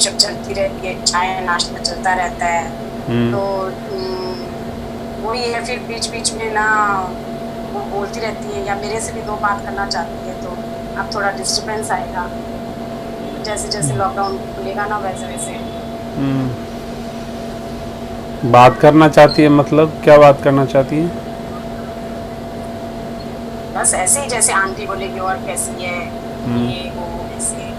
गपशप चलती रहती है, चाय नाश्ता चलता रहता है। हम्म। तो वही है, फिर बीच-बीच में ना वो बोलती रहती है या मेरे से भी 2 बात करना चाहती है, तो अब थोड़ा डिस्टर्बेंस आएगा। जैसे-जैसे लॉकडाउन खुलेगा ना वैसे-वैसे हम्म। बात करना चाहती है मतलब क्या बात करना चाहती है? बस ऐसे ही जैसे आंटी बोलेगी और कैसी है, हम्म। ये वो ऐसे।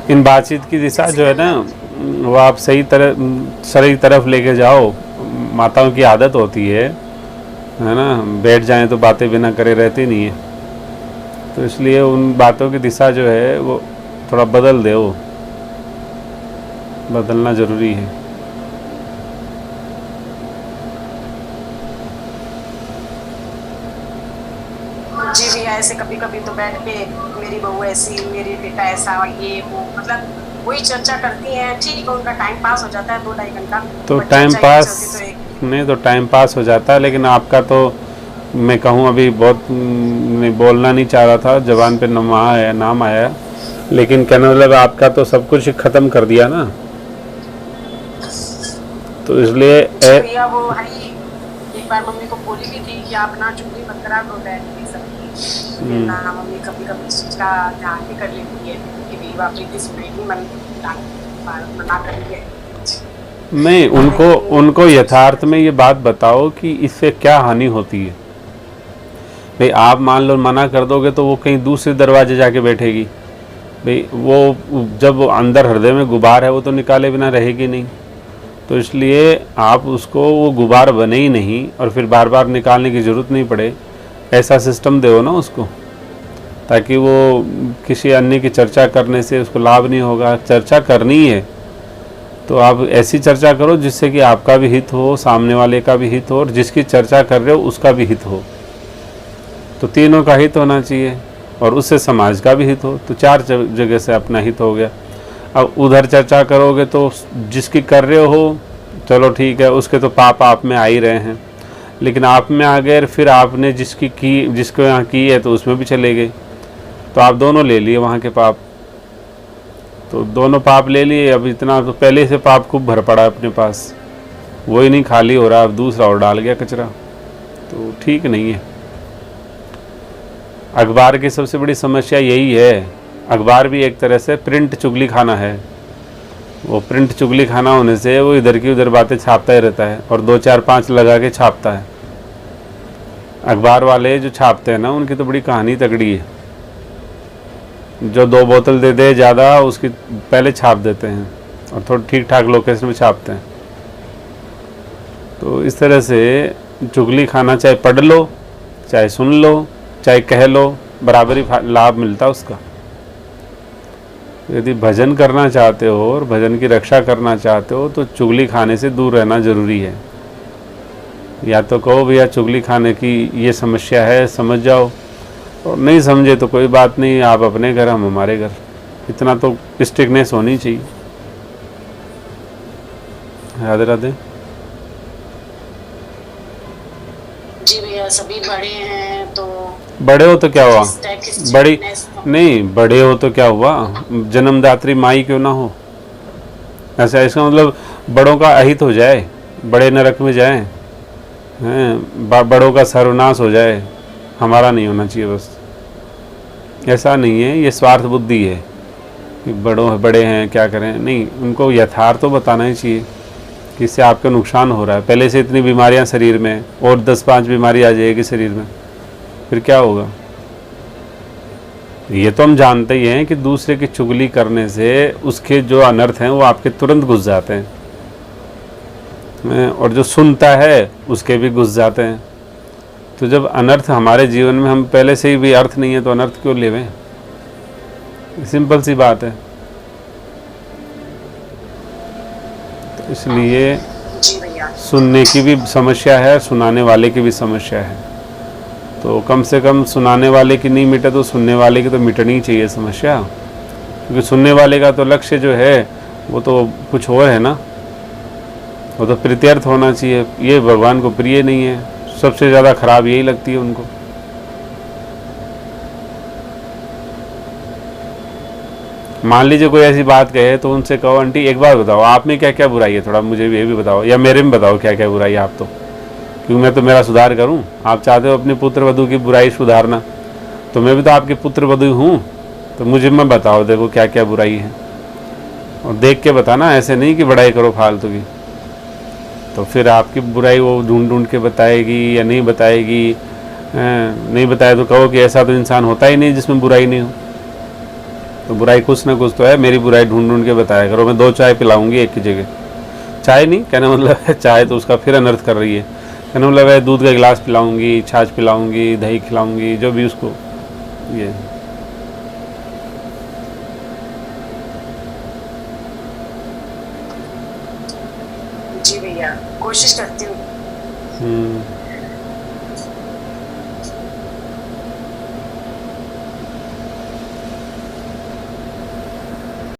इन बातचीत की दिशा जैसे जो है कल ना, वो आप सही तरफ लेके जाओ। माताओं की आदत होती है ना, बैठ जाएं तो बातें बिना करे रहती नहीं है। तो इसलिए उन बातों की दिशा जो है वो थोड़ा बदल दे, वो बदलना ज़रूरी है। जी भैया, ऐसे कभी-कभी तो बैठ के मेरी बहू ऐसी, मेरी बेटा ऐसा, ये वो मतलब वही चर्चा करती हैं। ठीक है, उनका टाइम पास हो जाता है 2 ढाई घंटा, तो बट टाइम चर्चा ही नहीं पास चलती तो एक। नहीं, तो टाइम पास हो जाता है, लेकिन आपका तो मैं कहूँ अभी बहुत मैं बोलना नहीं चाह रहा था, जबान पे नाम आया, लेकिन कहने मतलब आपका तो सब कुछ ख़त्म कर दिया ना, तो इसलिए जी भैया, वो है ही। एक बार मम्मी को बोली भी थी कि आप ना चुगली मत करा करो डैड की सबकी। फिर ना मम्मी कभी-कभी इस चीज़ का ध्यान भी कर लेती है कि भई बाप रे, सुनेगी मन मना कर रही है। नहीं, उनको लेकिन उनको सोचती यथार्थ में रहती ये है। बात बताओ कि इससे क्या हानि होती है। भाई आप मान लो मना कर दोगे तो वो कहीं दूसरे दरवाजे जाके बैठेगी। भाई वो जब वो अंदर हृदय में गुबार है वो तो निकाले बिना रहेगी नहीं। तो इसलिए आप उसको वो गुबार बने ही नहीं और फिर बार बार निकालने की ज़रूरत नहीं पड़े, ऐसा सिस्टम दो ना उसको, ताकि वो किसी अन्य की चर्चा करने से उसको लाभ नहीं होगा। चर्चा करनी है तो आप ऐसी चर्चा करो जिससे कि आपका भी हित हो, सामने वाले का भी हित हो, और जिसकी चर्चा कर रहे हो उसका भी हित हो। तो तीनों का हित होना चाहिए, और उससे समाज का भी हित हो, तो चार जगह से अपना हित हो गया। अब उधर चर्चा करोगे तो जिसकी कर रहे हो चलो ठीक है, उसके तो पाप आप में आ ही रहे हैं, लेकिन आप में आ गए फिर आपने जिसको यहाँ की है तो उसमें भी चले गए, तो आप दोनों ले लिए वहाँ के पाप। तो दोनों पाप ले लिए, अब इतना तो पहले से पाप खूब भर पड़ा है अपने पास, वही नहीं खाली हो रहा, अब दूसरा और डाल गया कचरा, तो ठीक नहीं है। अखबार की सबसे बड़ी समस्या यही है। अखबार भी एक तरह से प्रिंट चुगली खाना है। वो प्रिंट चुगली खाना होने से वो इधर की उधर बातें छापता ही रहता है और दो चार पांच लगा के छापता है। अखबार वाले जो छापते हैं ना, उनकी तो बड़ी कहानी तगड़ी है। जो 2 बोतल दे दे ज़्यादा उसकी पहले छाप देते हैं और थोड़ा ठीक ठाक लोकेशन में छापते हैं। तो इस तरह से चुगली खाना चाहे पढ़ लो, चाहे सुन लो, चाहे कह लो, बराबरी लाभ मिलता उसका। यदि भजन करना चाहते हो और भजन की रक्षा करना चाहते हो तो चुगली खाने से दूर रहना ज़रूरी है। या तो कहो भैया चुगली खाने की ये समस्या है, समझ जाओ, और नहीं समझे तो कोई बात नहीं, आप अपने घर हम हमारे घर, इतना तो स्ट्रिक्टनेस होनी चाहिए। राधे राधे। जी भैया, सभी बड़े हैं तो बड़े हो तो क्या हुआ, इस टाइप की बड़ी स्ट्रिक्टनेस तो। नहीं, बड़े हो तो क्या हुआ, जन्मदात्री माई क्यों ना हो। ऐसा इसका मतलब बड़ों का अहित हो जाए, बड़े नरक में जाएं, हैं, बड़ों का सर्वनाश हो जाए, हमारा नहीं होना चाहिए बस। ऐसा नहीं है, ये स्वार्थ बुद्धि है कि बड़े हैं क्या करें, नहीं, उनको यथार्थ तो बताना ही चाहिए कि इससे आपका नुकसान हो रहा है। पहले से इतनी बीमारियां शरीर में, और 10-5 बीमारी आ जाएगी शरीर में, फिर क्या होगा। ये तो हम जानते ही हैं कि दूसरे की चुगली करने से उसके जो अनर्थ हैं वो आपके तुरंत घुस जाते हैं, और जो सुनता है उसके भी घुस जाते हैं। तो जब अनर्थ हमारे जीवन में, हम पहले से ही भी अर्थ नहीं है तो अनर्थ क्यों लेवें, सिंपल सी बात है। तो इसलिए जी भैया। सुनने की भी समस्या है, सुनाने वाले की भी समस्या है। तो कम से कम सुनाने वाले की नहीं मिटे तो सुनने वाले की तो मिटनी चाहिए समस्या, क्योंकि सुनने वाले का तो लक्ष्य जो है वो तो कुछ और है ना, वो तो प्रीत्यर्थ होना चाहिए। ये भगवान को प्रिय नहीं है, सबसे ज़्यादा खराब यही लगती है उनको। मान लीजिए कोई ऐसी बात कहे तो उनसे कहो आंटी एक बार बताओ आप में क्या क्या बुराई है, थोड़ा मुझे भी ये भी बताओ, या मेरे में बताओ क्या क्या बुराई है आप तो, क्योंकि मैं तो मेरा सुधार करूं। आप चाहते हो अपनी पुत्र वधू की बुराई सुधारना, तो मैं भी तो आपकी पुत्र वधू हूँ, तो मुझे मैं बताओ देखो क्या क्या बुराई है, और देख के बताना, ऐसे नहीं कि बड़ाई करो फालतू की। तो फिर आपकी बुराई वो ढूंढ ढूंढ के बताएगी या नहीं बताएगी। नहीं बताए तो कहो कि ऐसा तो इंसान होता ही नहीं जिसमें बुराई नहीं हो। तो बुराई कुछ ना कुछ तो है, मेरी बुराई ढूंढ ढूंढ के बताया करो। मैं 2 चाय पिलाऊंगी एक की जगह, चाय नहीं कहना मतलब है, चाय तो उसका फिर अनर्थ कर रही है, कहना मतलब है दूध का गिलास पिलाऊंगी, छाछ पिलाऊंगी, दही खिलाऊंगी, जो भी उसको ये। जी भैया, कोशिश करती हूँ।